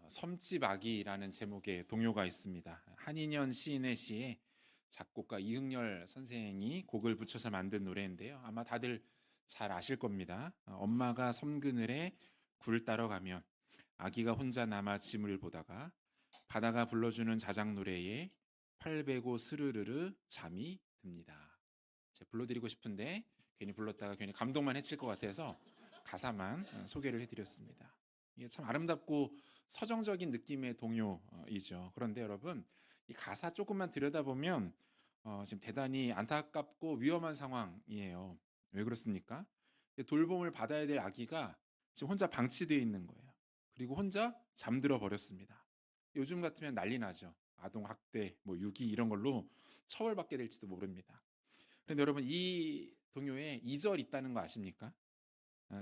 섬집 아기라는 제목의 동요가 있습니다. 한인현 시인의 시에 작곡가 이흥열 선생이 곡을 붙여서 만든 노래인데요. 아마 다들 잘 아실 겁니다. 엄마가 섬 그늘에 굴 따러 가면 아기가 혼자 남아 짐을 보다가 바다가 불러주는 자작 노래에 팔 베고 스르르르 잠이 듭니다. 제가 불러드리고 싶은데 괜히 불렀다가 괜히 감동만 해칠 것 같아서 가사만 소개를 해드렸습니다. 이게 참 아름답고 서정적인 느낌의 동요이죠. 그런데 여러분, 이 가사 조금만 들여다보면 지금 대단히 안타깝고 위험한 상황이에요. 왜 그렇습니까? 돌봄을 받아야 될 아기가 지금 혼자 방치되어 있는 거예요. 그리고 혼자 잠들어 버렸습니다. 요즘 같으면 난리 나죠. 아동 학대, 뭐 유기 이런 걸로 처벌받게 될지도 모릅니다. 그런데 여러분, 이 동요에 2절 있다는 거 아십니까?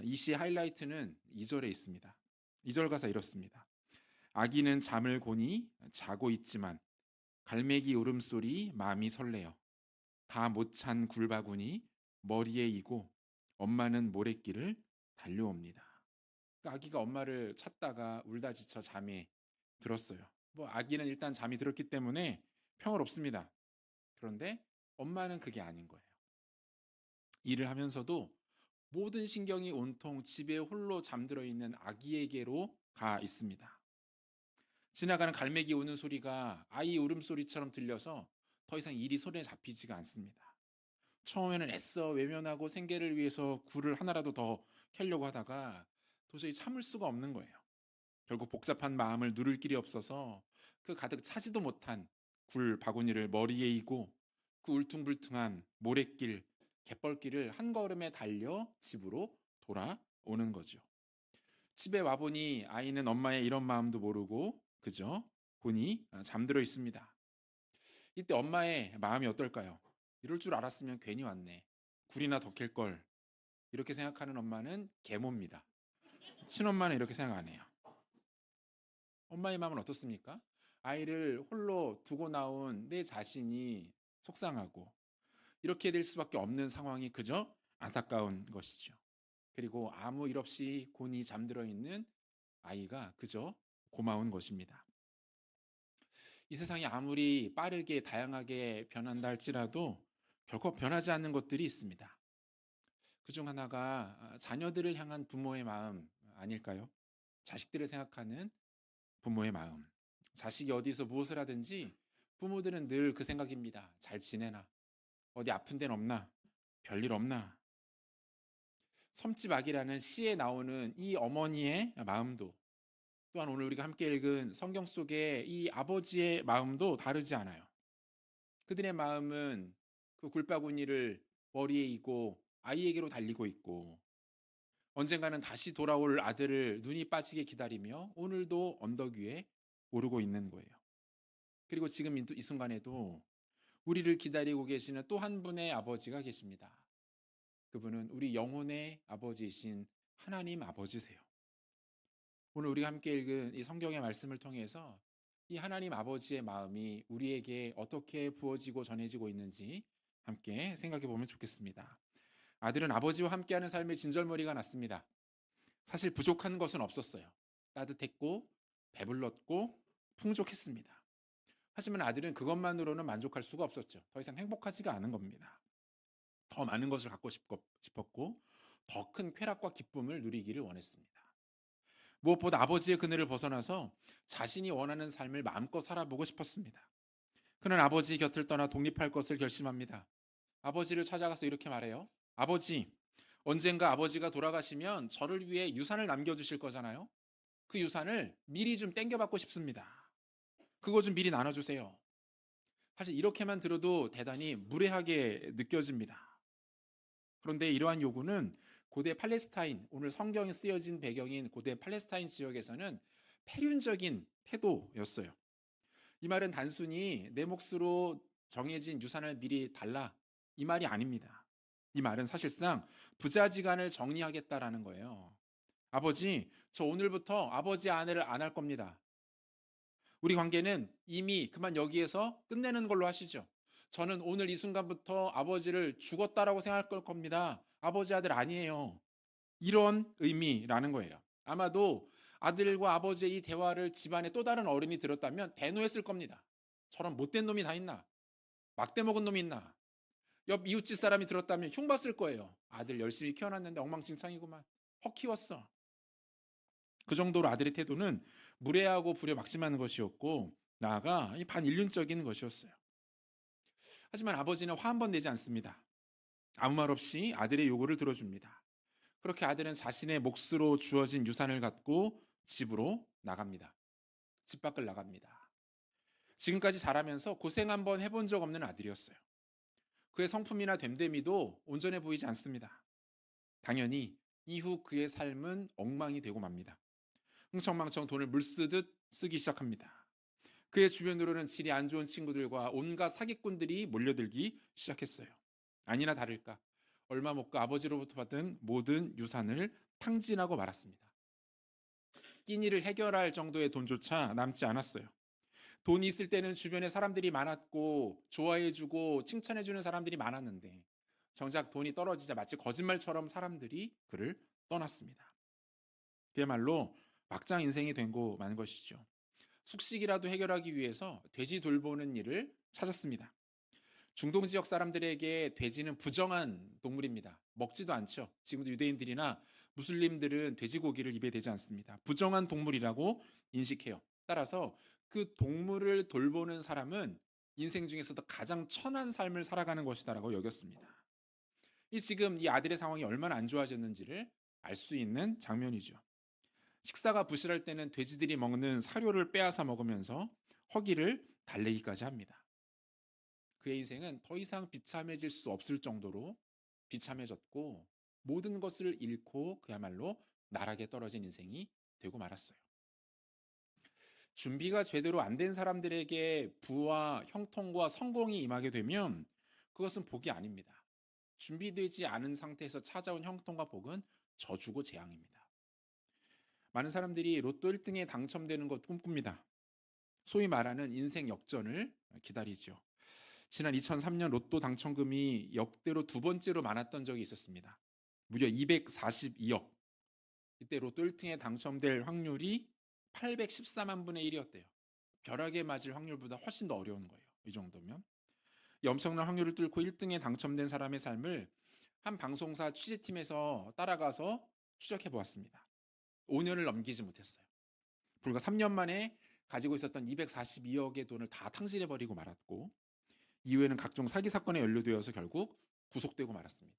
이 시의 하이라이트는 2절에 있습니다. 2절 가사 이렇습니다. 아기는 잠을 고니 자고 있지만 갈매기 울음소리 마음이 설레어 다 못 찬 굴바구니 머리에 이고 엄마는 모래길을 달려옵니다. 그러니까 아기가 엄마를 찾다가 울다 지쳐 잠에 들었어요. 뭐 아기는 일단 잠이 들었기 때문에 평화롭습니다. 그런데 엄마는 그게 아닌 거예요. 일을 하면서도 모든 신경이 온통 집에 홀로 잠들어 있는 아기에게로 가 있습니다. 지나가는 갈매기 우는 소리가 아이 울음소리처럼 들려서 더 이상 일이 손에 잡히지가 않습니다. 처음에는 애써 외면하고 생계를 위해서 굴을 하나라도 더 캐려고 하다가 도저히 참을 수가 없는 거예요. 결국 복잡한 마음을 누를 길이 없어서 그 가득 차지도 못한 굴 바구니를 머리에 이고 그 울퉁불퉁한 모래길, 갯벌길을 한 걸음에 달려 집으로 돌아오는 거죠. 집에 와보니 아이는 엄마의 이런 마음도 모르고 그저 본이 잠들어 있습니다. 이때 엄마의 마음이 어떨까요? 이럴 줄 알았으면 괜히 왔네. 굴이나 더 캘 걸. 이렇게 생각하는 엄마는 계모입니다. 친엄마는 이렇게 생각 안 해요. 엄마의 마음은 어떻습니까? 아이를 홀로 두고 나온 내 자신이 속상하고 이렇게 될 수밖에 없는 상황이 그저 안타까운 것이죠. 그리고 아무 일 없이 곤히 잠들어 있는 아이가 그저 고마운 것입니다. 이 세상이 아무리 빠르게 다양하게 변한다 할지라도 결코 변하지 않는 것들이 있습니다. 그중 하나가 자녀들을 향한 부모의 마음 아닐까요? 자식들을 생각하는 부모의 마음. 자식이 어디서 무엇을 하든지 부모들은 늘 그 생각입니다. 잘 지내나? 어디 아픈 데는 없나? 별일 없나? 섬집 아기라는 시에 나오는 이 어머니의 마음도 또한 오늘 우리가 함께 읽은 성경 속의 이 아버지의 마음도 다르지 않아요. 그들의 마음은 그 굴바구니를 머리에 이고 아이에게로 달리고 있고 언젠가는 다시 돌아올 아들을 눈이 빠지게 기다리며 오늘도 언덕 위에 오르고 있는 거예요. 그리고 지금 이 순간에도 우리를 기다리고 계시는 또 한 분의 아버지가 계십니다. 그분은 우리 영혼의 아버지이신 하나님 아버지세요. 오늘 우리가 함께 읽은 이 성경의 말씀을 통해서 이 하나님 아버지의 마음이 우리에게 어떻게 부어지고 전해지고 있는지 함께 생각해 보면 좋겠습니다. 아들은 아버지와 함께하는 삶의 진절머리가 났습니다. 사실 부족한 것은 없었어요. 따뜻했고 배불렀고 풍족했습니다. 하지만 아들은 그것만으로는 만족할 수가 없었죠. 더 이상 행복하지가 않은 겁니다. 더 많은 것을 갖고 싶었고 더 큰 쾌락과 기쁨을 누리기를 원했습니다. 무엇보다 아버지의 그늘을 벗어나서 자신이 원하는 삶을 마음껏 살아보고 싶었습니다. 그는 아버지 곁을 떠나 독립할 것을 결심합니다. 아버지를 찾아가서 이렇게 말해요. 아버지, 언젠가 아버지가 돌아가시면 저를 위해 유산을 남겨주실 거잖아요. 그 유산을 미리 좀 땡겨받고 싶습니다. 그거 좀 미리 나눠주세요. 사실 이렇게만 들어도 대단히 무례하게 느껴집니다. 그런데 이러한 요구는 고대 팔레스타인, 오늘 성경에 쓰여진 배경인 고대 팔레스타인 지역에서는 폐륜적인 태도였어요. 이 말은 단순히 내 몫으로 정해진 유산을 미리 달라 이 말이 아닙니다. 이 말은 사실상 부자지간을 정리하겠다라는 거예요. 아버지, 저 오늘부터 아버지 아내를 안 할 겁니다. 우리 관계는 이미 그만 여기에서 끝내는 걸로 하시죠. 저는 오늘 이 순간부터 아버지를 죽었다라고 생각할 겁니다. 아버지 아들 아니에요. 이런 의미라는 거예요. 아마도 아들과 아버지의 이 대화를 집안에 또 다른 어른이 들었다면 대노했을 겁니다. 저런 못된 놈이 다 있나? 막대 먹은 놈이 있나? 옆 이웃집 사람이 들었다면 흉봤을 거예요. 아들 열심히 키워놨는데 엉망진창이구만. 헉 키웠어. 그 정도로 아들의 태도는 무례하고 불효막심한 것이었고 나아가 반인륜적인 것이었어요. 하지만 아버지는 화 한 번 내지 않습니다. 아무 말 없이 아들의 요구를 들어줍니다. 그렇게 아들은 자신의 몫으로 주어진 유산을 갖고 집으로 나갑니다. 집 밖을 나갑니다. 지금까지 자라면서 고생 한번 해본 적 없는 아들이었어요. 그의 성품이나 됨됨이도 온전해 보이지 않습니다. 당연히 이후 그의 삶은 엉망이 되고 맙니다. 흥청망청 돈을 물쓰듯 쓰기 시작합니다. 그의 주변으로는 질이 안 좋은 친구들과 온갖 사기꾼들이 몰려들기 시작했어요. 아니나 다를까 얼마 못 가 아버지로부터 받은 모든 유산을 탕진하고 말았습니다. 끼니를 해결할 정도의 돈조차 남지 않았어요. 돈이 있을 때는 주변에 사람들이 많았고 좋아해주고 칭찬해주는 사람들이 많았는데 정작 돈이 떨어지자 마치 거짓말처럼 사람들이 그를 떠났습니다. 그야말로 막장 인생이 되고 만 것이죠. 숙식이라도 해결하기 위해서 돼지 돌보는 일을 찾았습니다. 중동 지역 사람들에게 돼지는 부정한 동물입니다. 먹지도 않죠. 지금도 유대인들이나 무슬림들은 돼지고기를 입에 대지 않습니다. 부정한 동물이라고 인식해요. 따라서 그 동물을 돌보는 사람은 인생 중에서도 가장 천한 삶을 살아가는 것이다라고 여겼습니다. 지금 이 아들의 상황이 얼마나 안 좋아졌는지를 알 수 있는 장면이죠. 식사가 부실할 때는 돼지들이 먹는 사료를 빼앗아 먹으면서 허기를 달래기까지 합니다. 그의 인생은 더 이상 비참해질 수 없을 정도로 비참해졌고 모든 것을 잃고 그야말로 나락에 떨어진 인생이 되고 말았어요. 준비가 제대로 안 된 사람들에게 부와 형통과 성공이 임하게 되면 그것은 복이 아닙니다. 준비되지 않은 상태에서 찾아온 형통과 복은 저주고 재앙입니다. 많은 사람들이 로또 1등에 당첨되는 것 꿈꿉니다. 소위 말하는 인생 역전을 기다리죠. 지난 2003년 로또 당첨금이 역대로 두 번째로 많았던 적이 있었습니다. 무려 242억. 이때 로또 1등에 당첨될 확률이 814만 분의 1이었대요. 벼락에 맞을 확률보다 훨씬 더 어려운 거예요. 이 정도면. 이 엄청난 확률을 뚫고 1등에 당첨된 사람의 삶을 한 방송사 취재팀에서 따라가서 추적해 보았습니다. 5년을 넘기지 못했어요. 불과 3년 만에 가지고 있었던 242억의 돈을 다 탕진해버리고 말았고 이후에는 각종 사기 사건에 연루되어서 결국 구속되고 말았습니다.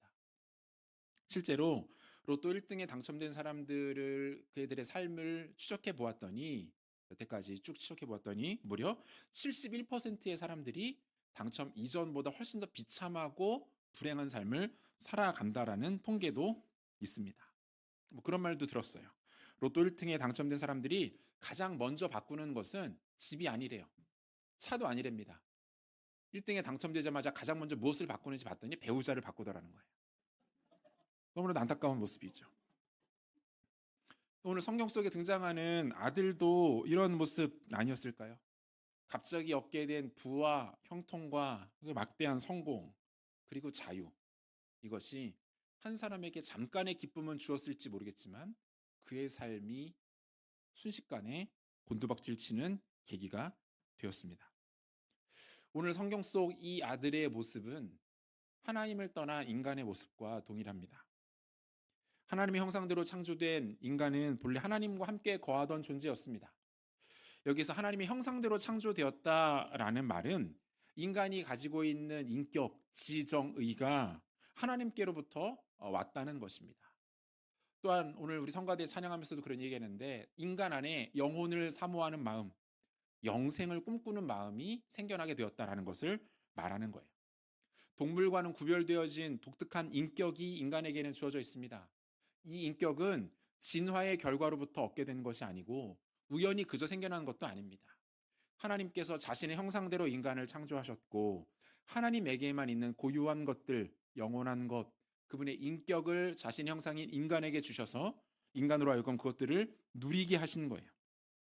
실제로 로또 1등에 당첨된 사람들을 그들의 삶을 추적해 보았더니 여태까지 쭉 추적해 보았더니 무려 71%의 사람들이 당첨 이전보다 훨씬 더 비참하고 불행한 삶을 살아간다라는 통계도 있습니다. 그런 말도 들었어요. 로또 1등에 당첨된 사람들이 가장 먼저 바꾸는 것은 집이 아니래요. 차도 아니랍니다. 1등에 당첨되자마자 가장 먼저 무엇을 바꾸는지 봤더니 배우자를 바꾸더라는 거예요. 너무나도 안타까운 모습이죠. 오늘 성경 속에 등장하는 아들도 이런 모습 아니었을까요? 갑자기 얻게 된 부와 형통과 막대한 성공 그리고 자유 이것이 한 사람에게 잠깐의 기쁨은 주었을지 모르겠지만 그의 삶이 순식간에 곤두박질 치는 계기가 되었습니다. 오늘 성경 속 이 아들의 모습은 하나님을 떠난 인간의 모습과 동일합니다. 하나님의 형상대로 창조된 인간은 본래 하나님과 함께 거하던 존재였습니다. 여기서 하나님의 형상대로 창조되었다라는 말은 인간이 가지고 있는 인격, 지정의가 하나님께로부터 왔다는 것입니다. 또한 오늘 우리 성가대 찬양하면서도 그런 얘기했는데 인간 안에 영혼을 사모하는 마음, 영생을 꿈꾸는 마음이 생겨나게 되었다라는 것을 말하는 거예요. 동물과는 구별되어진 독특한 인격이 인간에게는 주어져 있습니다. 이 인격은 진화의 결과로부터 얻게 된 것이 아니고 우연히 그저 생겨난 것도 아닙니다. 하나님께서 자신의 형상대로 인간을 창조하셨고 하나님에게만 있는 고유한 것들, 영원한 것, 그분의 인격을 자신의 형상인 인간에게 주셔서 인간으로 하여금 그것들을 누리게 하신 거예요.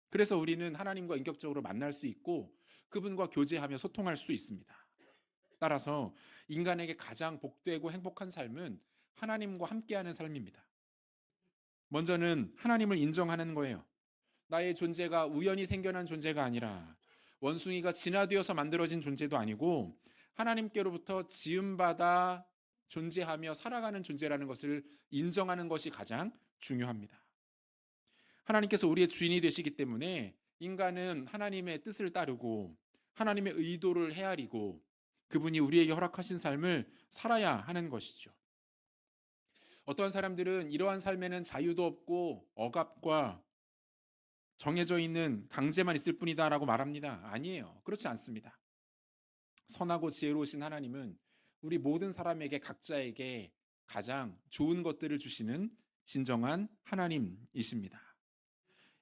그래서 우리는 하나님과 인격적으로 만날 수 있고 그분과 교제하며 소통할 수 있습니다. 따라서 인간에게 가장 복되고 행복한 삶은 하나님과 함께하는 삶입니다. 먼저는 하나님을 인정하는 거예요. 나의 존재가 우연히 생겨난 존재가 아니라 원숭이가 진화되어서 만들어진 존재도 아니고 하나님께로부터 지음받아 존재하며 살아가는 존재라는 것을 인정하는 것이 가장 중요합니다. 하나님께서 우리의 주인이 되시기 때문에 인간은 하나님의 뜻을 따르고 하나님의 의도를 헤아리고 그분이 우리에게 허락하신 삶을 살아야 하는 것이죠. 어떠한 사람들은 이러한 삶에는 자유도 없고 억압과 정해져 있는 강제만 있을 뿐이다라고 말합니다. 아니에요. 그렇지 않습니다. 선하고 지혜로우신 하나님은 우리 모든 사람에게 각자에게 가장 좋은 것들을 주시는 진정한 하나님이십니다.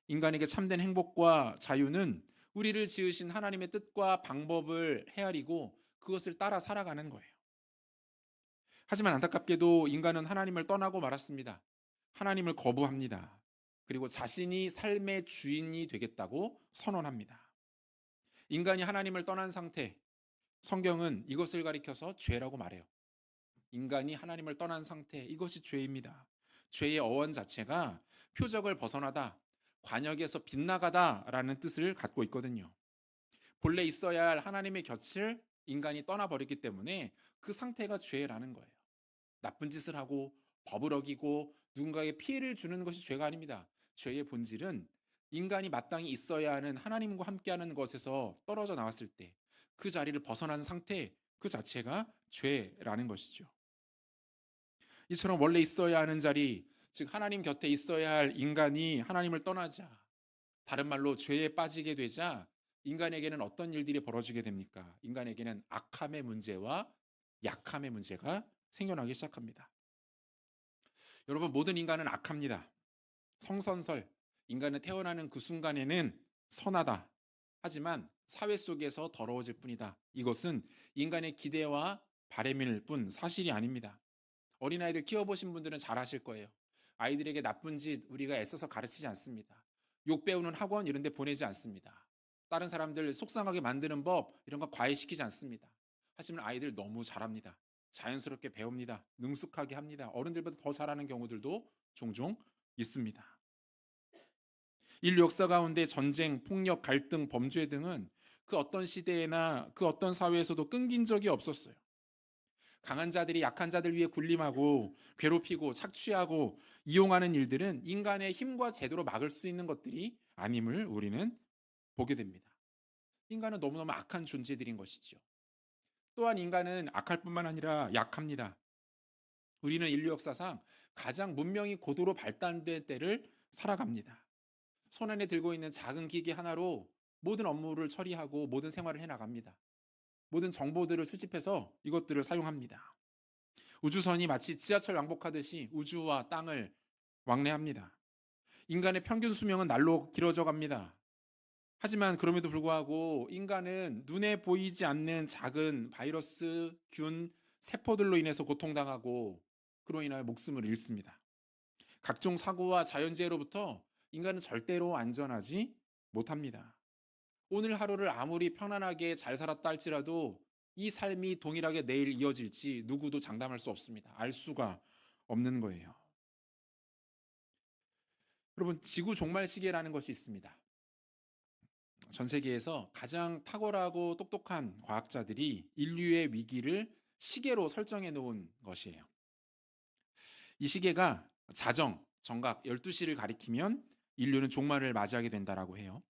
인간에게 참된 행복과 자유는 우리를 지으신 하나님의 뜻과 방법을 헤아리고 그것을 따라 살아가는 거예요. 하지만 안타깝게도 인간은 하나님을 떠나고 말았습니다. 하나님을 거부합니다. 그리고 자신이 삶의 주인이 되겠다고 선언합니다. 인간이 하나님을 떠난 상태, 성경은 이것을 가리켜서 죄라고 말해요. 인간이 하나님을 떠난 상태, 이것이 죄입니다. 죄의 어원 자체가 표적을 벗어나다, 관역에서 빗나가다라는 뜻을 갖고 있거든요. 본래 있어야 할 하나님의 곁을 인간이 떠나버렸기 때문에 그 상태가 죄라는 거예요. 나쁜 짓을 하고 법을 어기고 누군가에게 피해를 주는 것이 죄가 아닙니다. 죄의 본질은 인간이 마땅히 있어야 하는 하나님과 함께하는 것에서 떨어져 나왔을 때 그 자리를 벗어난 상태 그 자체가 죄라는 것이죠. 이처럼 원래 있어야 하는 자리, 즉 하나님 곁에 있어야 할 인간이 하나님을 떠나자, 다른 말로 죄에 빠지게 되자 인간에게는 어떤 일들이 벌어지게 됩니까? 인간에게는 악함의 문제와 약함의 문제가 생겨나기 시작합니다. 여러분, 모든 인간은 악합니다. 성선설, 인간은 태어나는 그 순간에는 선하다. 하지만 사회 속에서 더러워질 뿐이다. 이것은 인간의 기대와 바램일 뿐 사실이 아닙니다. 어린아이들 키워보신 분들은 잘 아실 거예요. 아이들에게 나쁜 짓 우리가 애써서 가르치지 않습니다. 욕 배우는 학원 이런 데 보내지 않습니다. 다른 사람들 속상하게 만드는 법 이런 거 과외시키지 않습니다. 하지만 아이들 너무 잘합니다. 자연스럽게 배웁니다. 능숙하게 합니다. 어른들보다 더 잘하는 경우들도 종종 있습니다. 인류 역사 가운데 전쟁, 폭력, 갈등, 범죄 등은 그 어떤 시대나 그 어떤 사회에서도 끊긴 적이 없었어요. 강한 자들이 약한 자들 위해 군림하고 괴롭히고 착취하고 이용하는 일들은 인간의 힘과 제도로 막을 수 있는 것들이 아님을 우리는 보게 됩니다. 인간은 너무너무 악한 존재들인 것이죠. 또한 인간은 악할 뿐만 아니라 약합니다. 우리는 인류 역사상 가장 문명이 고도로 발달된 때를 살아갑니다. 손안에 들고 있는 작은 기기 하나로 모든 업무를 처리하고 모든 생활을 해나갑니다. 모든 정보들을 수집해서 이것들을 사용합니다. 우주선이 마치 지하철 왕복하듯이 우주와 땅을 왕래합니다. 인간의 평균 수명은 날로 길어져 갑니다. 하지만 그럼에도 불구하고 인간은 눈에 보이지 않는 작은 바이러스, 균, 세포들로 인해서 고통당하고 그로 인하여 목숨을 잃습니다. 각종 사고와 자연재해로부터 인간은 절대로 안전하지 못합니다. 오늘 하루를 아무리 편안하게 잘 살았다 할지라도 이 삶이 동일하게 내일 이어질지 누구도 장담할 수 없습니다. 알 수가 없는 거예요. 여러분, 지구 종말 시계라는 것이 있습니다. 전 세계에서 가장 탁월하고 똑똑한 과학자들이 인류의 위기를 시계로 설정해 놓은 것이에요. 이 시계가 정각 12시를 가리키면 인류는 종말을 맞이하게 된다라고 해요.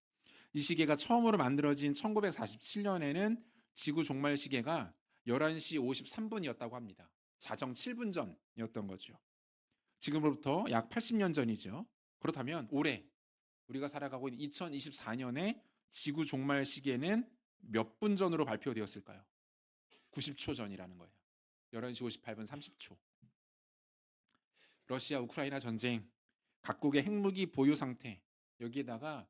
이 시계가 처음으로 만들어진 1947년에는 지구 종말 시계가 11시 53분이었다고 합니다. 자정 7분 전이었던 거죠. 지금으로부터 약 80년 전이죠. 그렇다면 올해 우리가 살아가고 있는 2024년에 지구 종말 시계는 몇 분 전으로 발표되었을까요? 90초 전이라는 거예요. 11시 58분 30초. 러시아 우크라이나 전쟁, 각국의 핵무기 보유 상태, 여기에다가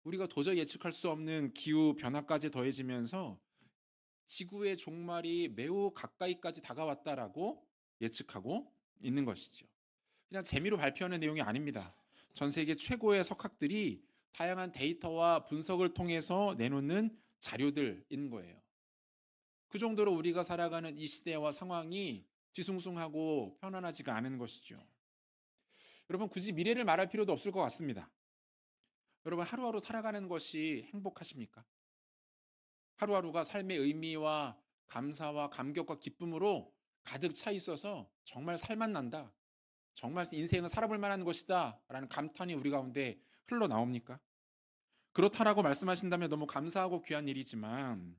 우리가 도저히 예측할 수 없는 기후 변화까지 더해지면서 지구의 종말이 매우 가까이까지 다가왔다라고 예측하고 있는 것이죠. 그냥 재미로 발표하는 내용이 아닙니다. 전 세계 최고의 석학들이 다양한 데이터와 분석을 통해서 내놓는 자료들인 거예요. 그 정도로 우리가 살아가는 이 시대와 상황이 뒤숭숭하고 편안하지가 않은 것이죠. 여러분, 굳이 미래를 말할 필요도 없을 것 같습니다. 여러분 하루하루 살아가는 것이 행복하십니까? 하루하루가 삶의 의미와 감사와 감격과 기쁨으로 가득 차 있어서 정말 살맛 난다. 정말 인생은 살아볼 만한 것이다. 라는 감탄이 우리 가운데 흘러나옵니까? 그렇다라고 말씀하신다면 너무 감사하고 귀한 일이지만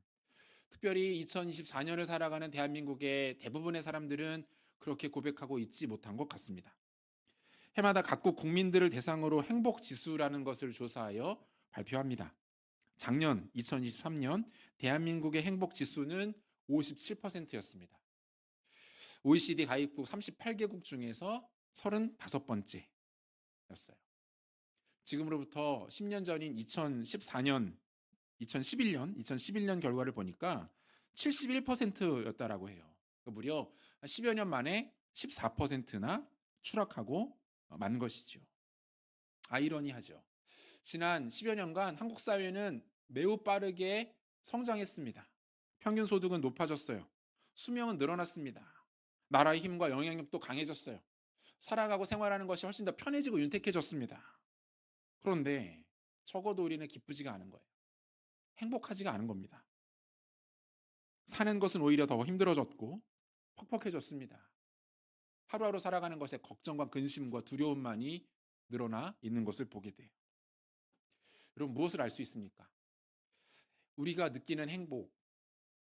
특별히 2024년을 살아가는 대한민국의 대부분의 사람들은 그렇게 고백하고 있지 못한 것 같습니다. 해마다 각국 국민들을 대상으로 행복 지수라는 것을 조사하여 발표합니다. 작년 2023년 대한민국의 행복 지수는 57%였습니다. OECD 가입국 38개국 중에서 35번째였어요. 지금으로부터 10년 전인 2014년, 2011년 결과를 보니까 71%였다라고 해요. 무려 10여 년 만에 14%나 추락하고 만 것이죠. 아이러니하죠. 지난 10여 년간 한국 사회는 매우 빠르게 성장했습니다. 평균 소득은 높아졌어요. 수명은 늘어났습니다. 나라의 힘과 영향력도 강해졌어요. 살아가고 생활하는 것이 훨씬 더 편해지고 윤택해졌습니다. 그런데 적어도 우리는 기쁘지가 않은 거예요. 행복하지가 않은 겁니다. 사는 것은 오히려 더 힘들어졌고 퍽퍽해졌습니다. 하루하루 살아가는 것에 걱정과 근심과 두려움만이 늘어나 있는 것을 보게 돼요. 여러분 무엇을 알 수 있습니까? 우리가 느끼는 행복,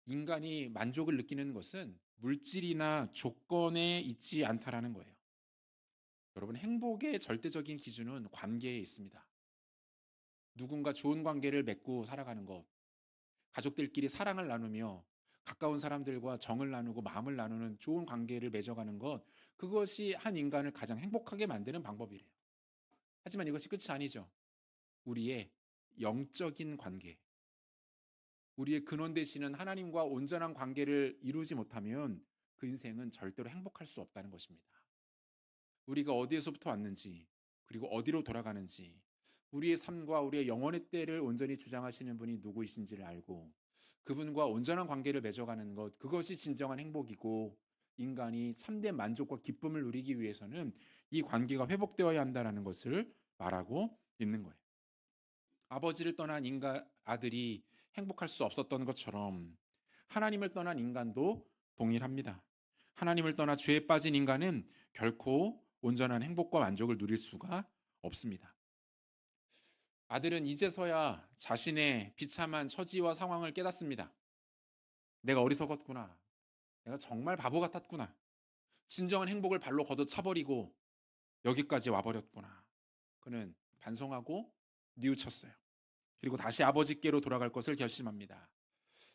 인간이 만족을 느끼는 것은 물질이나 조건에 있지 않다라는 거예요. 여러분 행복의 절대적인 기준은 관계에 있습니다. 누군가 좋은 관계를 맺고 살아가는 것, 가족들끼리 사랑을 나누며 가까운 사람들과 정을 나누고 마음을 나누는 좋은 관계를 맺어가는 것, 그것이 한 인간을 가장 행복하게 만드는 방법이래요. 하지만 이것이 끝이 아니죠. 우리의 영적인 관계, 우리의 근원 되시는 하나님과 온전한 관계를 이루지 못하면 그 인생은 절대로 행복할 수 없다는 것입니다. 우리가 어디에서부터 왔는지, 그리고 어디로 돌아가는지, 우리의 삶과 우리의 영혼의 때를 온전히 주장하시는 분이 누구이신지를 알고 그분과 온전한 관계를 맺어가는 것, 그것이 진정한 행복이고 인간이 참된 만족과 기쁨을 누리기 위해서는 이 관계가 회복되어야 한다는 것을 말하고 있는 거예요. 아버지를 떠난 인간 아들이 행복할 수 없었던 것처럼 하나님을 떠난 인간도 동일합니다. 하나님을 떠나 죄에 빠진 인간은 결코 온전한 행복과 만족을 누릴 수가 없습니다. 아들은 이제서야 자신의 비참한 처지와 상황을 깨닫습니다. 내가 어리석었구나. 내가 정말 바보 같았구나. 진정한 행복을 발로 걷어차버리고 여기까지 와버렸구나. 그는 반성하고 뉘우쳤어요. 그리고 다시 아버지께로 돌아갈 것을 결심합니다.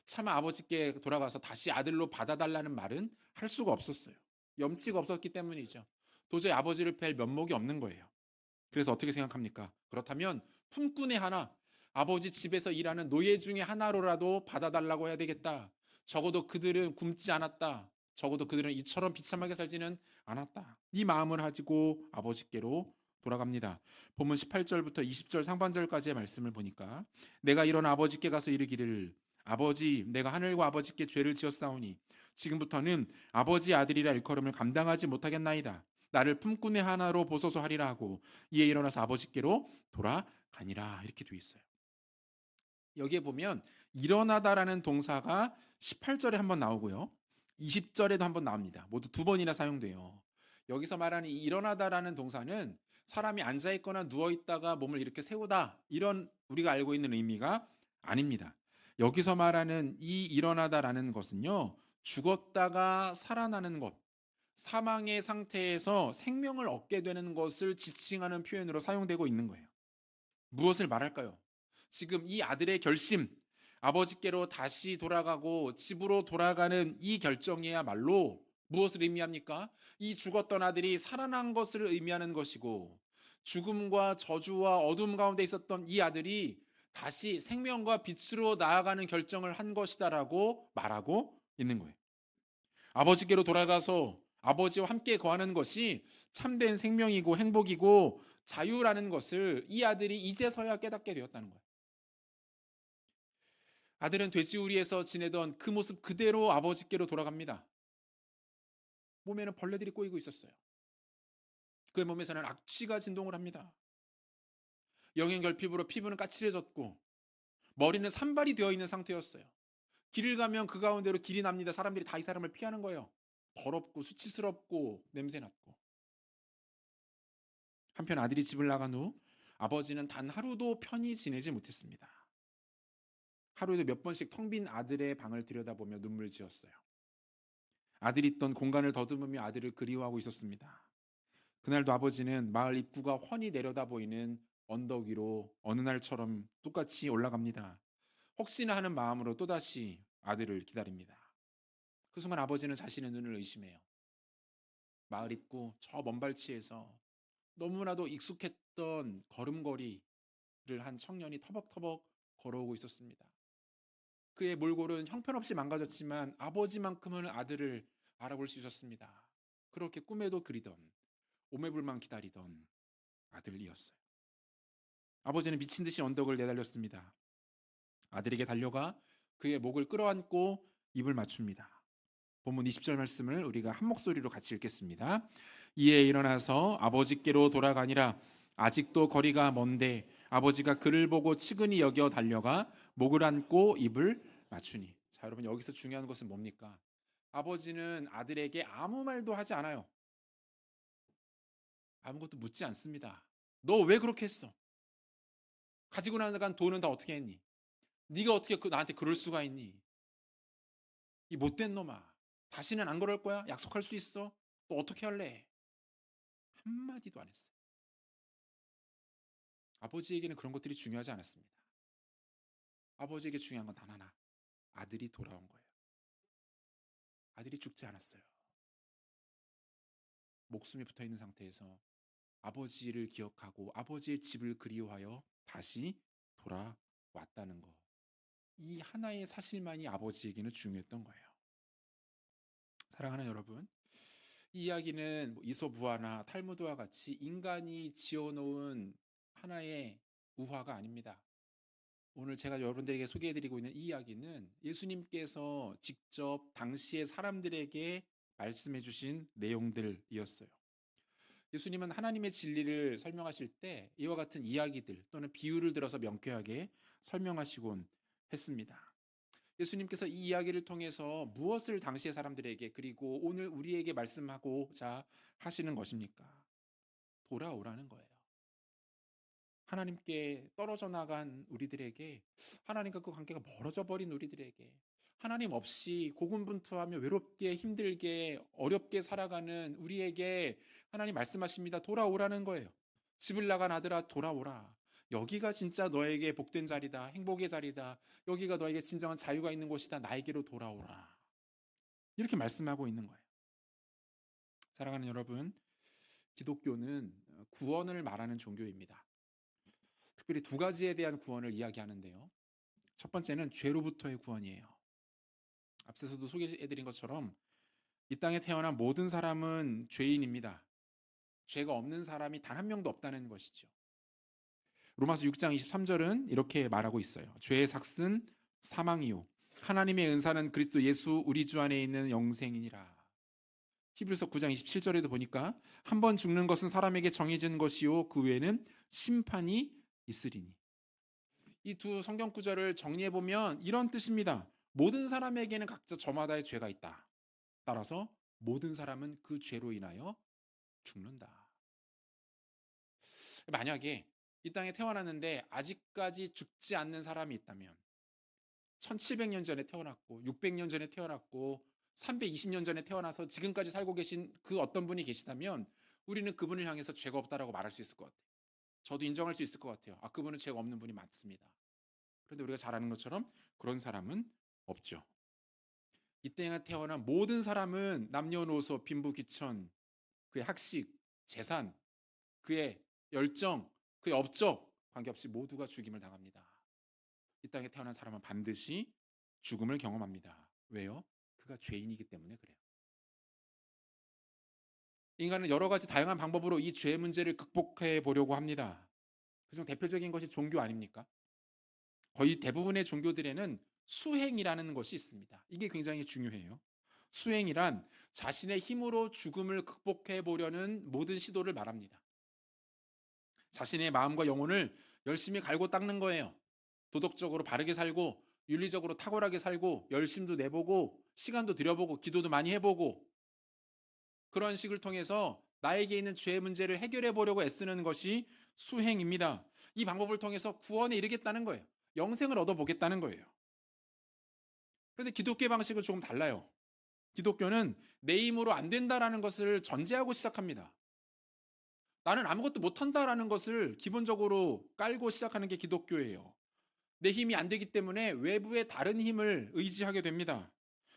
차마 아버지께 돌아가서 다시 아들로 받아달라는 말은 할 수가 없었어요. 염치가 없었기 때문이죠. 도저히 아버지를 뵐 면목이 없는 거예요. 그래서 어떻게 생각합니까? 그렇다면 품꾼의 하나, 아버지 집에서 일하는 노예 중에 하나로라도 받아달라고 해야 되겠다. 적어도 그들은 굶지 않았다. 적어도 그들은 이처럼 비참하게 살지는 않았다. 이 마음을 가지고 아버지께로 돌아갑니다. 본문 18절부터 20절 상반절까지의 말씀을 보니까 내가 일어나 아버지께 가서 이르기를 아버지 내가 하늘과 아버지께 죄를 지었사오니 지금부터는 아버지 아들이라 일컬음을 감당하지 못하겠나이다. 나를 품꾼의 하나로 보소서 하리라 하고 이에 일어나서 아버지께로 돌아가니라 이렇게 돼 있어요. 여기에 보면 일어나다라는 동사가 18절에 한번 나오고요. 20절에도 한번 나옵니다. 모두 두 번이나 사용돼요. 여기서 말하는 이 일어나다라는 동사는 사람이 앉아 있거나 누워 있다가 몸을 이렇게 세우다 이런 우리가 알고 있는 의미가 아닙니다. 여기서 말하는 이 일어나다라는 것은요. 죽었다가 살아나는 것, 사망의 상태에서 생명을 얻게 되는 것을 지칭하는 표현으로 사용되고 있는 거예요. 무엇을 말할까요? 지금 이 아들의 결심, 아버지께로 다시 돌아가고 집으로 돌아가는 이 결정이야말로 무엇을 의미합니까? 이 죽었던 아들이 살아난 것을 의미하는 것이고 죽음과 저주와 어둠 가운데 있었던 이 아들이 다시 생명과 빛으로 나아가는 결정을 한 것이다라고 말하고 있는 거예요. 아버지께로 돌아가서 아버지와 함께 거하는 것이 참된 생명이고 행복이고 자유라는 것을 이 아들이 이제서야 깨닫게 되었다는 거예요. 아들은 돼지우리에서 지내던 그 모습 그대로 아버지께로 돌아갑니다. 몸에는 벌레들이 꼬이고 있었어요. 그의 몸에서는 악취가 진동을 합니다. 영양결핍으로 피부는 까칠해졌고 머리는 산발이 되어 있는 상태였어요. 길을 가면 그 가운데로 길이 납니다. 사람들이 다 이 사람을 피하는 거예요. 더럽고 수치스럽고 냄새 났고. 한편 아들이 집을 나간 후 아버지는 단 하루도 편히 지내지 못했습니다. 하루에도 몇 번씩 텅 빈 아들의 방을 들여다보며 눈물 지었어요. 아들이 있던 공간을 더듬으며 아들을 그리워하고 있었습니다. 그날도 아버지는 마을 입구가 훤히 내려다 보이는 언덕 위로 어느 날처럼 똑같이 올라갑니다. 혹시나 하는 마음으로 또다시 아들을 기다립니다. 그 순간 아버지는 자신의 눈을 의심해요. 마을 입구 저 먼 발치에서 너무나도 익숙했던 걸음걸이를 한 청년이 터벅터벅 걸어오고 있었습니다. 그의 몰골은 형편없이 망가졌지만 아버지만큼은 아들을 알아볼 수 있었습니다. 그렇게 꿈에도 그리던 오매불만 기다리던 아들이었어요. 아버지는 미친 듯이 언덕을 내달렸습니다. 아들에게 달려가 그의 목을 끌어안고 입을 맞춥니다. 본문 20절 말씀을 우리가 한 목소리로 같이 읽겠습니다. 이에 일어나서 아버지께로 돌아가니라. 아직도 거리가 먼데 아버지가 그를 보고 치근히 여겨 달려가 목을 안고 입을 맞추니. 자, 여러분 여기서 중요한 것은 뭡니까? 아버지는 아들에게 아무 말도 하지 않아요. 아무것도 묻지 않습니다. 너 왜 그렇게 했어? 가지고 나간 돈은 다 어떻게 했니? 네가 어떻게 나한테 그럴 수가 있니? 이 못된 놈아. 다시는 안 그럴 거야? 약속할 수 있어? 또 어떻게 할래? 한마디도 안 했어요. 아버지에게는 그런 것들이 중요하지 않았습니다. 아버지에게 중요한 건 단 하나. 아들이 돌아온 거예요. 아들이 죽지 않았어요. 목숨이 붙어 있는 상태에서 아버지를 기억하고 아버지의 집을 그리워하여 다시 돌아왔다는 거. 이 하나의 사실만이 아버지에게는 중요했던 거예요. 사랑하는 여러분, 이 이야기는 이솝우화나 탈무드와 같이 인간이 지어놓은 하나의 우화가 아닙니다. 오늘 제가 여러분들에게 소개해드리고 있는 이 이야기는 예수님께서 직접 당시의 사람들에게 말씀해 주신 내용들이었어요. 예수님은 하나님의 진리를 설명하실 때 이와 같은 이야기들 또는 비유를 들어서 명쾌하게 설명하시곤 했습니다. 예수님께서 이 이야기를 통해서 무엇을 당시의 사람들에게 그리고 오늘 우리에게 말씀하고자 하시는 것입니까? 돌아오라는 거예요. 하나님께 떨어져 나간 우리들에게, 하나님과 그 관계가 멀어져 버린 우리들에게, 하나님 없이 고군분투하며 외롭게 힘들게 어렵게 살아가는 우리에게 하나님 말씀하십니다. 돌아오라는 거예요. 집을 나간 아들아 돌아오라. 여기가 진짜 너에게 복된 자리다. 행복의 자리다. 여기가 너에게 진정한 자유가 있는 곳이다. 나에게로 돌아오라. 이렇게 말씀하고 있는 거예요. 사랑하는 여러분, 기독교는 구원을 말하는 종교입니다. 특별히 두 가지에 대한 구원을 이야기하는데요. 첫 번째는 죄로부터의 구원이에요. 앞서서도 소개해드린 것처럼 이 땅에 태어난 모든 사람은 죄인입니다. 죄가 없는 사람이 단 한 명도 없다는 것이죠. 로마서 6장 23절은 이렇게 말하고 있어요. 죄의 삭은 사망이요 하나님의 은사는 그리스도 예수 우리 주 안에 있는 영생이니라. 히브리서 9장 27절에도 보니까 한 번 죽는 것은 사람에게 정해진 것이요 그 외에는 심판이 있으리니. 이 두 성경 구절을 정리해 보면 이런 뜻입니다. 모든 사람에게는 각자 저마다의 죄가 있다. 따라서 모든 사람은 그 죄로 인하여 죽는다. 만약에 이 땅에 태어났는데 아직까지 죽지 않는 사람이 있다면 1700년 전에 태어났고 600년 전에 태어났고 320년 전에 태어나서 지금까지 살고 계신 그 어떤 분이 계시다면 우리는 그분을 향해서 죄가 없다라고 말할 수 있을 것 같아요. 저도 인정할 수 있을 것 같아요. 아, 그분은 죄가 없는 분이 맞습니다. 그런데 우리가 잘 아는 것처럼 그런 사람은 없죠. 이 땅에 태어난 모든 사람은 남녀노소 빈부귀천 그의 학식, 재산, 그의 열정, 그의 업적 관계없이 모두가 죽임을 당합니다. 이 땅에 태어난 사람은 반드시 죽음을 경험합니다. 왜요? 그가 죄인이기 때문에 그래요. 인간은 여러 가지 다양한 방법으로 이 죄 문제를 극복해 보려고 합니다. 그중 대표적인 것이 종교 아닙니까? 거의 대부분의 종교들에는 수행이라는 것이 있습니다. 이게 굉장히 중요해요. 수행이란 자신의 힘으로 죽음을 극복해 보려는 모든 시도를 말합니다. 자신의 마음과 영혼을 열심히 갈고 닦는 거예요. 도덕적으로 바르게 살고 윤리적으로 탁월하게 살고 열심도 내보고 시간도 들여보고 기도도 많이 해보고 그런 식을 통해서 나에게 있는 죄의 문제를 해결해 보려고 애쓰는 것이 수행입니다. 이 방법을 통해서 구원에 이르겠다는 거예요. 영생을 얻어보겠다는 거예요. 그런데 기독교의 방식은 조금 달라요. 기독교는 내 힘으로 안 된다라는 것을 전제하고 시작합니다. 나는 아무것도 못한다라는 것을 기본적으로 깔고 시작하는 게 기독교예요. 내 힘이 안 되기 때문에 외부의 다른 힘을 의지하게 됩니다.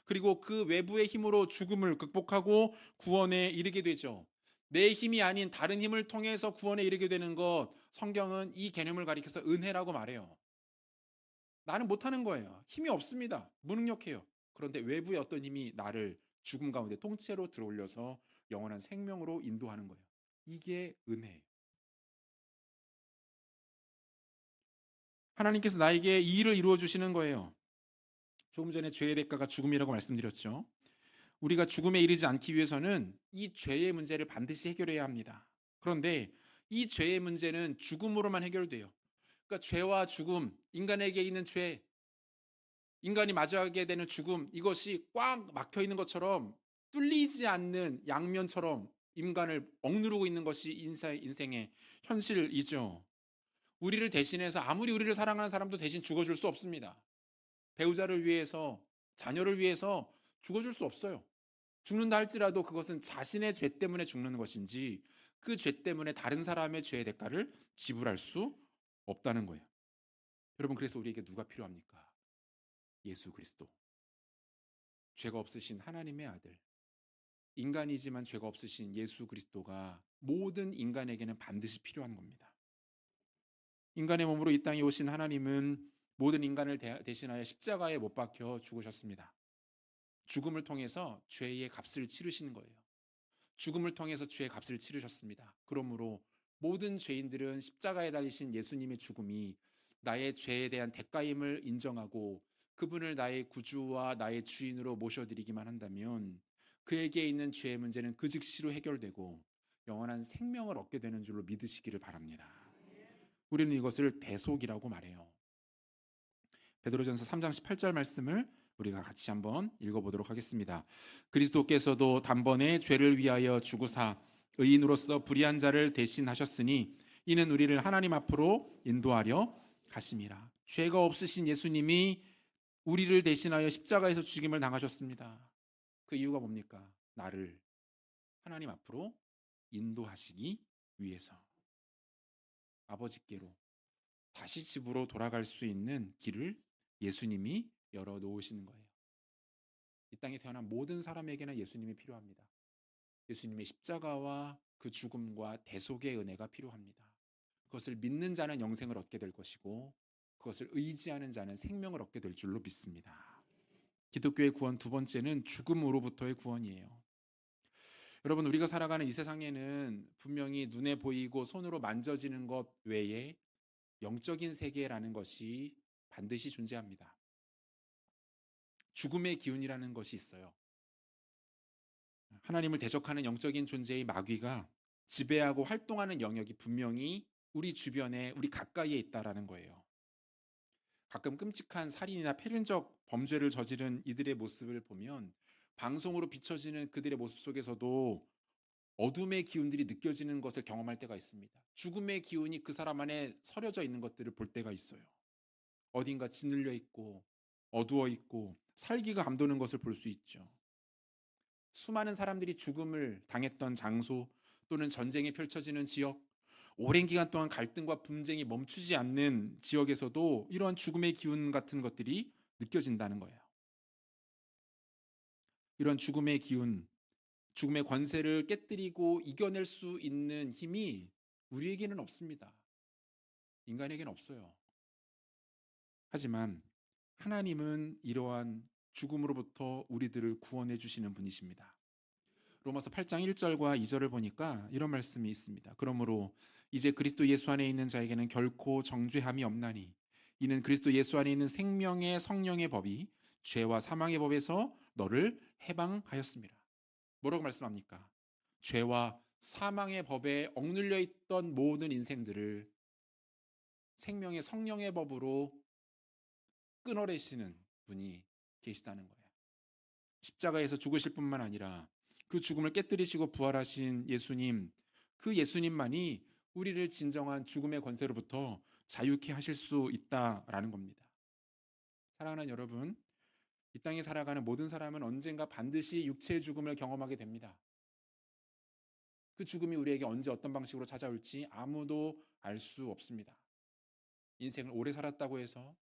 그리고 그 외부의 힘으로 죽음을 극복하고 구원에 이르게 되죠. 내 힘이 아닌 다른 힘을 통해서 구원에 이르게 되는 것, 성경은 이 개념을 가리켜서 은혜라고 말해요. 나는 못하는 거예요. 힘이 없습니다. 무능력해요. 그런데 외부의 어떤 힘이 나를 죽음 가운데 통째로 들어올려서 영원한 생명으로 인도하는 거예요. 이게 은혜예요. 하나님께서 나에게 이 일을 이루어 주시는 거예요. 조금 전에 죄의 대가가 죽음이라고 말씀드렸죠. 우리가 죽음에 이르지 않기 위해서는 이 죄의 문제를 반드시 해결해야 합니다. 그런데 이 죄의 문제는 죽음으로만 해결돼요. 그러니까 죄와 죽음, 인간에게 있는 죄, 인간이 맞이하게 되는 죽음, 이것이 꽉 막혀 있는 것처럼 뚫리지 않는 양면처럼 인간을 억누르고 있는 것이 인생의 현실이죠. 우리를 대신해서 아무리 우리를 사랑하는 사람도 대신 죽어줄 수 없습니다. 배우자를 위해서, 자녀를 위해서 죽어줄 수 없어요. 죽는다 할지라도 그것은 자신의 죄 때문에 죽는 것인지 그 죄 때문에 다른 사람의 죄의 대가를 지불할 수 없다는 거예요. 여러분, 그래서 우리에게 누가 필요합니까? 예수 그리스도. 죄가 없으신 하나님의 아들. 인간이지만 죄가 없으신 예수 그리스도가 모든 인간에게는 반드시 필요한 겁니다. 인간의 몸으로 이 땅에 오신 하나님은 모든 인간을 대신하여 십자가에 못 박혀 죽으셨습니다. 죽음을 통해서 죄의 값을 치르시는 거예요. 죽음을 통해서 죄의 값을 치르셨습니다. 그러므로 모든 죄인들은 십자가에 달리신 예수님의 죽음이 나의 죄에 대한 대가임을 인정하고 그분을 나의 구주와 나의 주인으로 모셔드리기만 한다면 그에게 있는 죄의 문제는 그 즉시로 해결되고 영원한 생명을 얻게 되는 줄로 믿으시기를 바랍니다. 우리는 이것을 대속이라고 말해요. 베드로전서 3장 18절 말씀을 우리가 같이 한번 읽어보도록 하겠습니다. 그리스도께서도 단번에 죄를 위하여 죽으사 의인으로서 불의한 자를 대신하셨으니 이는 우리를 하나님 앞으로 인도하려 하심이라. 죄가 없으신 예수님이 우리를 대신하여 십자가에서 죽임을 당하셨습니다. 그 이유가 뭡니까? 나를 하나님 앞으로 인도하시기 위해서 아버지께로 다시 집으로 돌아갈 수 있는 길을 예수님이 열어 놓으시는 거예요. 이 땅에 태어난 모든 사람에게는 예수님이 필요합니다. 예수님의 십자가와 그 죽음과 대속의 은혜가 필요합니다. 그것을 믿는 자는 영생을 얻게 될 것이고 그것을 의지하는 자는 생명을 얻게 될 줄로 믿습니다. 기독교의 구원 두 번째는 죽음으로부터의 구원이에요. 여러분, 우리가 살아가는 이 세상에는 분명히 눈에 보이고 손으로 만져지는 것 외에 영적인 세계라는 것이 반드시 존재합니다. 죽음의 기운이라는 것이 있어요. 하나님을 대적하는 영적인 존재의 마귀가 지배하고 활동하는 영역이 분명히 우리 주변에 우리 가까이에 있다라는 거예요. 가끔 끔찍한 살인이나 패륜적 범죄를 저지른 이들의 모습을 보면 방송으로 비춰지는 그들의 모습 속에서도 어둠의 기운들이 느껴지는 것을 경험할 때가 있습니다. 죽음의 기운이 그 사람 안에 서려져 있는 것들을 볼 때가 있어요. 어딘가 짓눌려 있고 어두워 있고 살기가 감도는 것을 볼 수 있죠. 수많은 사람들이 죽음을 당했던 장소 또는 전쟁이 펼쳐지는 지역, 오랜 기간 동안 갈등과 분쟁이 멈추지 않는 지역에서도 이러한 죽음의 기운 같은 것들이 느껴진다는 거예요. 이런 죽음의 기운, 죽음의 권세를 깨뜨리고 이겨낼 수 있는 힘이 우리에게는 없습니다. 인간에게는 없어요. 하지만 하나님은 이러한 죽음으로부터 우리들을 구원해 주시는 분이십니다. 로마서 8장 1절과 2절을 보니까 이런 말씀이 있습니다. 그러므로 이제 그리스도 예수 안에 있는 자에게는 결코 정죄함이 없나니 이는 그리스도 예수 안에 있는 생명의 성령의 법이 죄와 사망의 법에서 너를 해방하였습니다. 뭐라고 말씀합니까? 죄와 사망의 법에 억눌려 있던 모든 인생들을 생명의 성령의 법으로 끊어내시는 분이 계시다는 거예요. 십자가에서 죽으실 뿐만 아니라 그 죽음을 깨뜨리시고 부활하신 예수님, 그 예수님만이 우리를 진정한 죽음의 권세로부터 자유케 하실 수 있다라는 겁니다. 사랑하는 여러분, 이 땅에 살아가는 모든 사람은 언젠가 반드시 육체의 죽음을 경험하게 됩니다. 그 죽음이 우리에게 언제 어떤 방식으로 찾아올지 아무도 알 수 없습니다. 인생을 오래 살았다고 해서,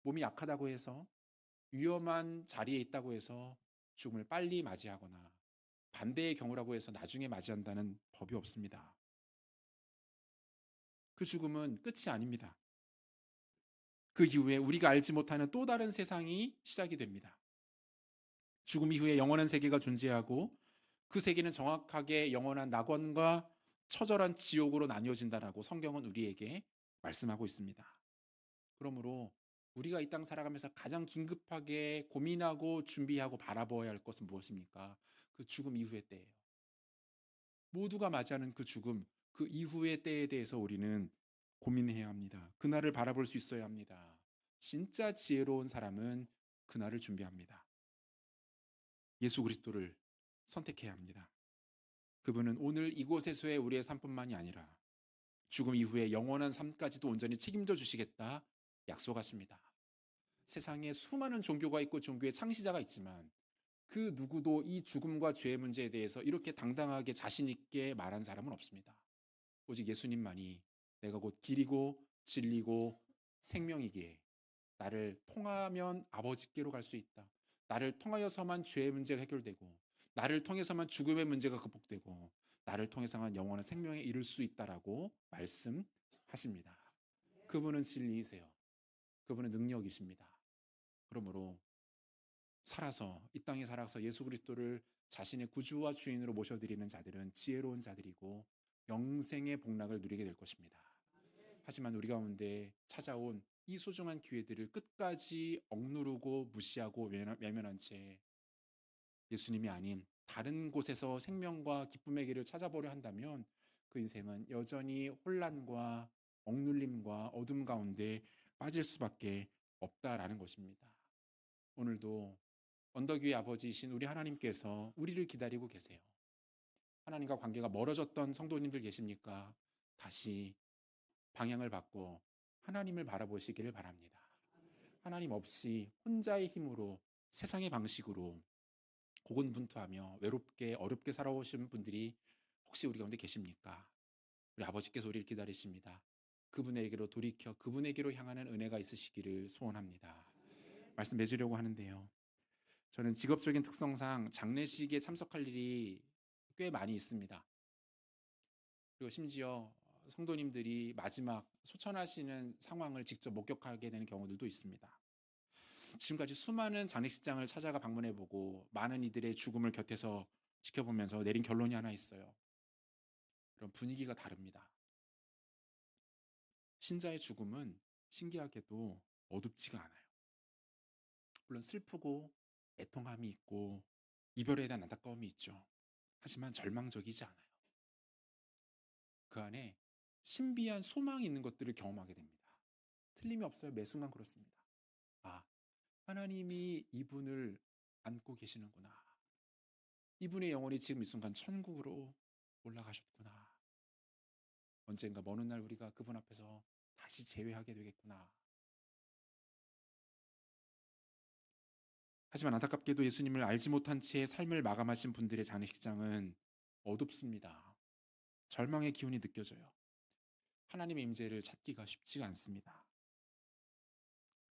몸이 약하다고 해서, 위험한 자리에 있다고 해서 죽음을 빨리 맞이하거나 반대의 경우라고 해서 나중에 맞이한다는 법이 없습니다. 그 죽음은 끝이 아닙니다. 그 이후에 우리가 알지 못하는 또 다른 세상이 시작이 됩니다. 죽음 이후에 영원한 세계가 존재하고 그 세계는 정확하게 영원한 낙원과 처절한 지옥으로 나뉘어진다라고 성경은 우리에게 말씀하고 있습니다. 그러므로 우리가 이 땅 살아가면서 가장 긴급하게 고민하고 준비하고 바라보아야 할 것은 무엇입니까? 그 죽음 이후의 때예요. 모두가 맞이하는 그 죽음, 그 이후의 때에 대해서 우리는 고민해야 합니다. 그날을 바라볼 수 있어야 합니다. 진짜 지혜로운 사람은 그날을 준비합니다. 예수 그리스도를 선택해야 합니다. 그분은 오늘 이곳에서의 우리의 삶뿐만이 아니라 죽음 이후에 영원한 삶까지도 온전히 책임져 주시겠다 약속하십니다. 세상에 수많은 종교가 있고 종교의 창시자가 있지만 그 누구도 이 죽음과 죄의 문제에 대해서 이렇게 당당하게 자신 있게 말한 사람은 없습니다. 오직 예수님만이 내가 곧 길이고 진리고 생명이기에 나를 통하면 아버지께로 갈 수 있다. 나를 통하여서만 죄의 문제가 해결되고 나를 통해서만 죽음의 문제가 극복되고 나를 통해서만 영원한 생명에 이를 수 있다라고 말씀하십니다. 그분은 진리이세요. 그분은 능력이십니다. 그러므로 이 땅에 살아서 예수 그리스도를 자신의 구주와 주인으로 모셔드리는 자들은 지혜로운 자들이고 영생의 복락을 누리게 될 것입니다. 하지만 우리 가운데 찾아온 이 소중한 기회들을 끝까지 억누르고 무시하고 외면한 채 예수님이 아닌 다른 곳에서 생명과 기쁨의 길을 찾아보려 한다면 그 인생은 여전히 혼란과 억눌림과 어둠 가운데 빠질 수밖에 없다라는 것입니다. 오늘도 언덕 위의 아버지이신 우리 하나님께서 우리를 기다리고 계세요. 하나님과 관계가 멀어졌던 성도님들 계십니까? 다시 방향을 바꿔 하나님을 바라보시기를 바랍니다. 하나님 없이 혼자의 힘으로 세상의 방식으로 고군분투하며 외롭게 어렵게 살아오신 분들이 혹시 우리 가운데 계십니까? 우리 아버지께서 우리를 기다리십니다. 그분에게로 돌이켜 그분에게로 향하는 은혜가 있으시기를 소원합니다. 말씀 맺으려고 하는데요. 저는 직업적인 특성상 장례식에 참석할 일이 꽤 많이 있습니다. 그리고 심지어 성도님들이 마지막 소천하시는 상황을 직접 목격하게 되는 경우들도 있습니다. 지금까지 수많은 장례식장을 찾아가 방문해보고 많은 이들의 죽음을 곁에서 지켜보면서 내린 결론이 하나 있어요. 그런 분위기가 다릅니다. 신자의 죽음은 신기하게도 어둡지가 않아요. 물론 슬프고 애통함이 있고 이별에 대한 안타까움이 있죠. 하지만 절망적이지 않아요. 그 안에 신비한 소망이 있는 것들을 경험하게 됩니다. 틀림이 없어요. 매 순간 그렇습니다. 아, 하나님이 이분을 안고 계시는구나. 이분의 영혼이 지금 이 순간 천국으로 올라가셨구나. 언젠가 먼 훗날 우리가 그분 앞에서 다시 재회하게 되겠구나. 하지만 안타깝게도 예수님을 알지 못한 채 삶을 마감하신 분들의 장례식장은 어둡습니다. 절망의 기운이 느껴져요. 하나님의 임재를 찾기가 쉽지가 않습니다.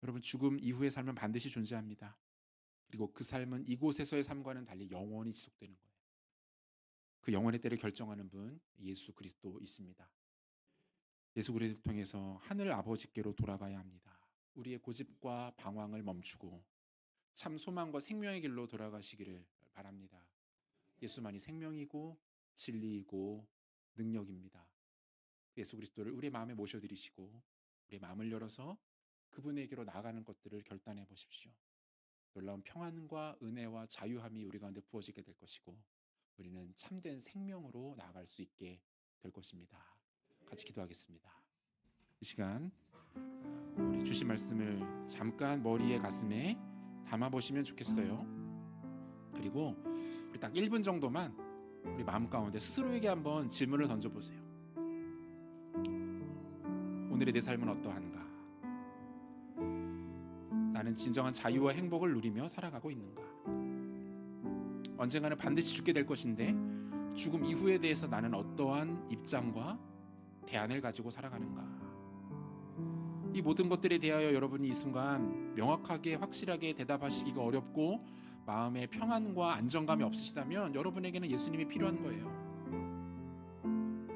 여러분, 죽음 이후의 삶은 반드시 존재합니다. 그리고 그 삶은 이곳에서의 삶과는 달리 영원히 지속되는 거예요. 그 영원의 때를 결정하는 분 예수 그리스도이십니다. 예수 그리스도를 통해서 하늘 아버지께로 돌아가야 합니다. 우리의 고집과 방황을 멈추고 참 소망과 생명의 길로 돌아가시기를 바랍니다. 예수만이 생명이고 진리이고 능력입니다. 예수 그리스도를 우리의 마음에 모셔드리시고 우리의 마음을 열어서 그분에게로 나아가는 것들을 결단해 보십시오. 놀라운 평안과 은혜와 자유함이 우리 가운데 부어지게 될 것이고 우리는 참된 생명으로 나아갈 수 있게 될 것입니다. 같이 기도하겠습니다. 이 시간 우리 주신 말씀을 잠깐 머리에 가슴에 담아 보시면 좋겠어요. 그리고 우리 딱 1분 정도만 우리 마음 가운데 스스로에게 한번 질문을 던져 보세요. 오늘의 내 삶은 어떠한가? 나는 진정한 자유와 행복을 누리며 살아가고 있는가? 언젠가는 반드시 죽게 될 것인데 죽음 이후에 대해서 나는 어떠한 입장과 대안을 가지고 살아가는가? 이 모든 것들에 대하여 여러분이 이 순간 명확하게 확실하게 대답하시기가 어렵고 마음에 평안과 안정감이 없으시다면 여러분에게는 예수님이 필요한 거예요.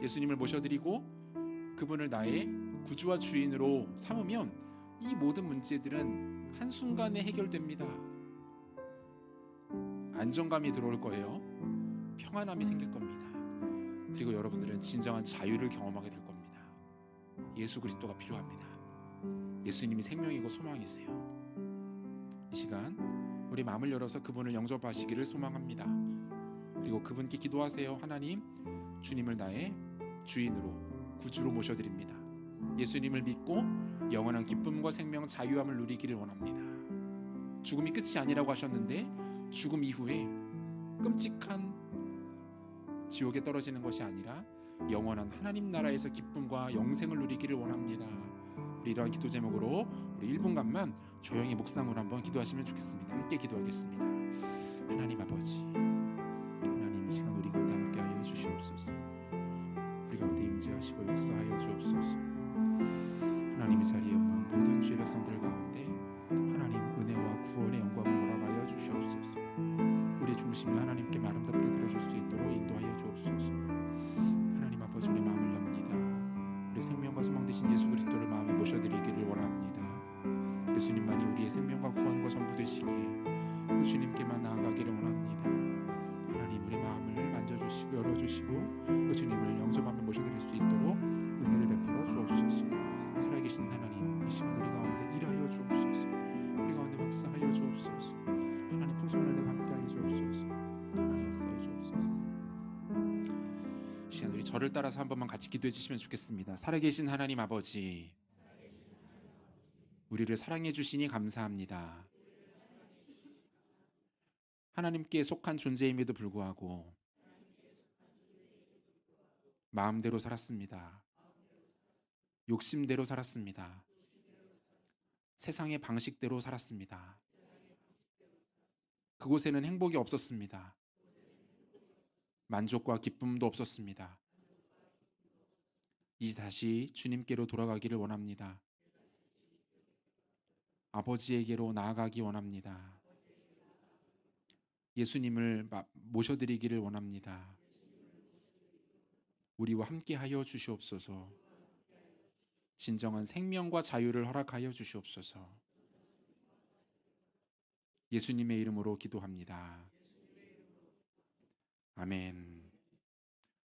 예수님을 모셔드리고 그분을 나의 구주와 주인으로 삼으면 이 모든 문제들은 한순간에 해결됩니다. 안정감이 들어올 거예요. 평안함이 생길 겁니다. 그리고 여러분들은 진정한 자유를 경험하게 될 겁니다. 예수 그리스도가 필요합니다. 예수님이 생명이고 소망이세요. 이 시간 우리 마음을 열어서 그분을 영접하시기를 소망합니다. 그리고 그분께 기도하세요. 하나님, 주님을 나의 주인으로 구주로 모셔드립니다. 예수님을 믿고 영원한 기쁨과 생명, 자유함을 누리기를 원합니다. 죽음이 끝이 아니라고 하셨는데 죽음 이후에 끔찍한 지옥에 떨어지는 것이 아니라 영원한 하나님 나라에서 기쁨과 영생을 누리기를 원합니다. 우리 이러한 기도 제목으로 우리 1분간만 조용히 묵상으로 한번 기도하시면 좋겠습니다. 함께 기도하겠습니다. 하나님 아버지, 하나님 이 시간 우리 가운데 함께하여 주시옵소서. 우리 가운데 임재하시고 역사하여 주옵소서. 하나님의 자리에 없는 모든 주의 백성들 가운데 하나님 은혜와 구원의 영광을 허락하여 주시옵소서. 우리 중심이 하나님께 아름답게 들어줄 수 있도록 인도하여 주옵소서. 하나님 아버지, 우리 마음을 엽니다. 우리 생명과 소망 되신 예수 그리스도를 마음에 모셔드리기를 원합니다. 예수님만이 우리의 생명과 구원과 전부 되시기에 그 주님께만 나아가기를 원합니다. 하나님 우리 마음을 만져주시고 열어주시고 그 주님을 영접하며 모셔드릴 수 있도록 은혜를 베풀어 주옵소서. 살아계신 하나님, 이 시간 우리 가운데 일하여 주옵소서. 우리 가운데 역사하여 주옵소서. 하나님 풍성한 은혜와 함께하여 주옵소서. 하나님 역사하여 주옵소서. 이 시간 우리 저를 따라서 한 번만 같이 기도해 주시면 좋겠습니다. 살아계신 하나님 아버지, 우리를 사랑해 주시니 감사합니다. 하나님께 속한 존재임에도 불구하고 마음대로 살았습니다. 욕심대로 살았습니다. 세상의 방식대로 살았습니다. 그곳에는 행복이 없었습니다. 만족과 기쁨도 없었습니다. 이제 다시 주님께로 돌아가기를 원합니다. 아버지에게로 나아가기 원합니다. 예수님을 모셔드리기를 원합니다. 우리와 함께하여 주시옵소서. 진정한 생명과 자유를 허락하여 주시옵소서. 예수님의 이름으로 기도합니다. 아멘.